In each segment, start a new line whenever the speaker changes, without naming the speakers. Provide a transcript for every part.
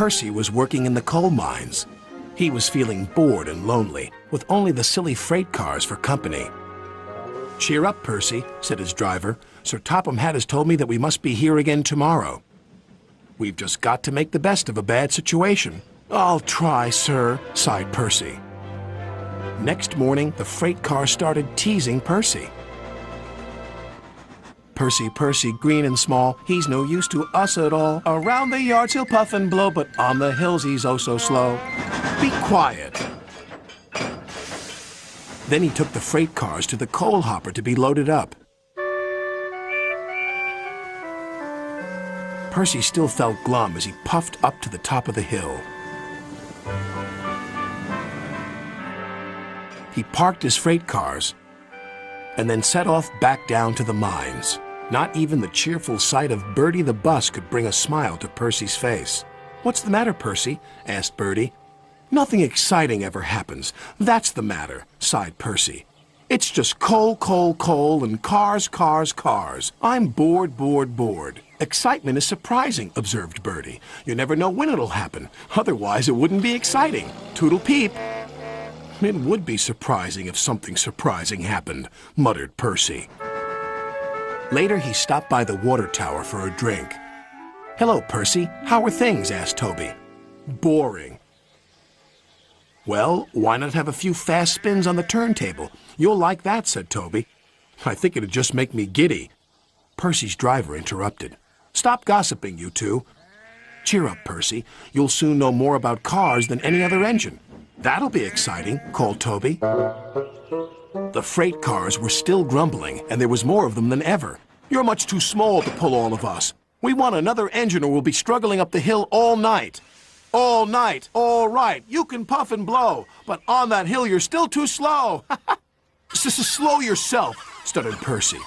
Percy was working in the coal mines. He was feeling bored and lonely, with only the silly freight cars for company. "Cheer up, Percy," said his driver. "Sir Topham Hatt has told me that we must be here again tomorrow. We've just got to make the best of a bad situation." "I'll try, sir," sighed Percy. Next morning, the freight car started teasing Percy. "Percy, Percy, green and small, he's no use to us at all. Around the yards he'll puff and blow, but on the hills he's oh so slow. Be quiet." Then he took the freight cars to the coal hopper to be loaded up. Percy still felt glum as he puffed up to the top of the hill. He parked his freight cars and then set off back down to the mines. Not even the cheerful sight of Bertie the bus could bring a smile to Percy's face. "What's the matter, Percy?" asked Bertie. "Nothing exciting ever happens. That's the matter," sighed Percy. "It's just coal, coal, coal, and cars, cars, cars. I'm bored, bored, bored." "Excitement is surprising," observed Bertie. "You never know when it'll happen. Otherwise, it wouldn't be exciting. Toodle peep." "It would be surprising if something surprising happened," muttered Percy. Later, he stopped by the water tower for a drink. "Hello, Percy. How are things?" asked Toby. "Boring." "Well, why not have a few fast spins on the turntable? You'll like that," said Toby. "I think it'd just make me giddy." Percy's driver interrupted. "Stop gossiping, you two. Cheer up, Percy. You'll soon know more about cars than any other engine." "That'll be exciting," called Toby. The freight cars were still grumbling, and there was more of them than ever. "You're much too small to pull all of us. We want another engine or we'll be struggling up the hill all night." "All night, all right. You can puff and blow, but on that hill you're still too slow." Slow yourself," stuttered Percy.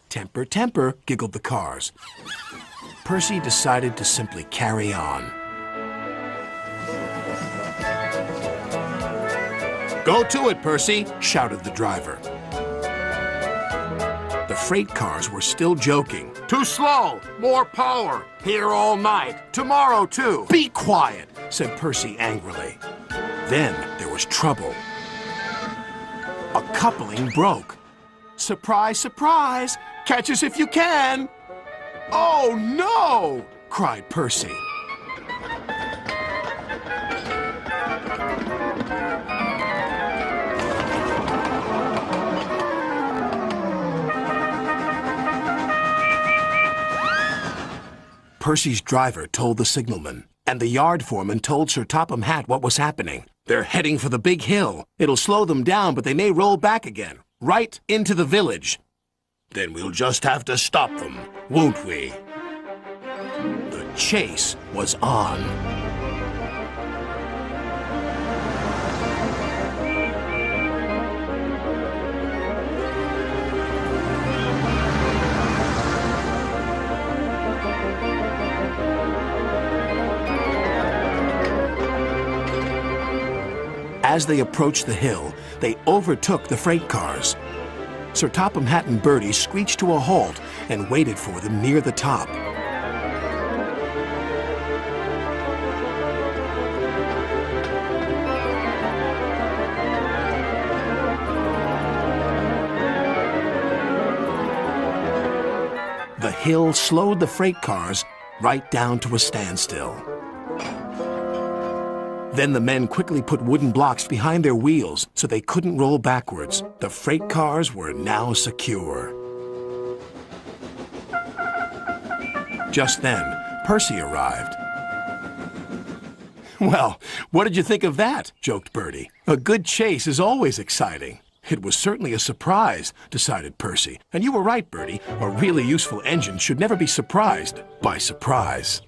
"Temper, temper," giggled the cars. Percy decided to simply carry on. "Go to it, Percy," shouted the driver. The freight cars were still joking. "Too slow! More power! Here all night! Tomorrow, too!" "Be quiet!" said Percy angrily. Then there was trouble. A coupling broke. "Surprise, surprise! Catch us if you can!" "Oh, no!" cried Percy. Percy's driver told the signalman, and the yard foreman told Sir Topham Hatt what was happening. "They're heading for the big hill. It'll slow them down, but they may roll back again, right into the village." "Then we'll just have to stop them, won't we?" The chase was on. As they approached the hill, they overtook the freight cars. Sir Topham Hatt and Bertie screeched to a halt and waited for them near the top. The hill slowed the freight cars right down to a standstill. Then the men quickly put wooden blocks behind their wheels so they couldn't roll backwards. The freight cars were now secure. Just then, Percy arrived. "Well, what did you think of that?" joked Bertie. "A good chase is always exciting." "It was certainly a surprise," decided Percy. "And you were right, Bertie. A really useful engine should never be surprised by surprise."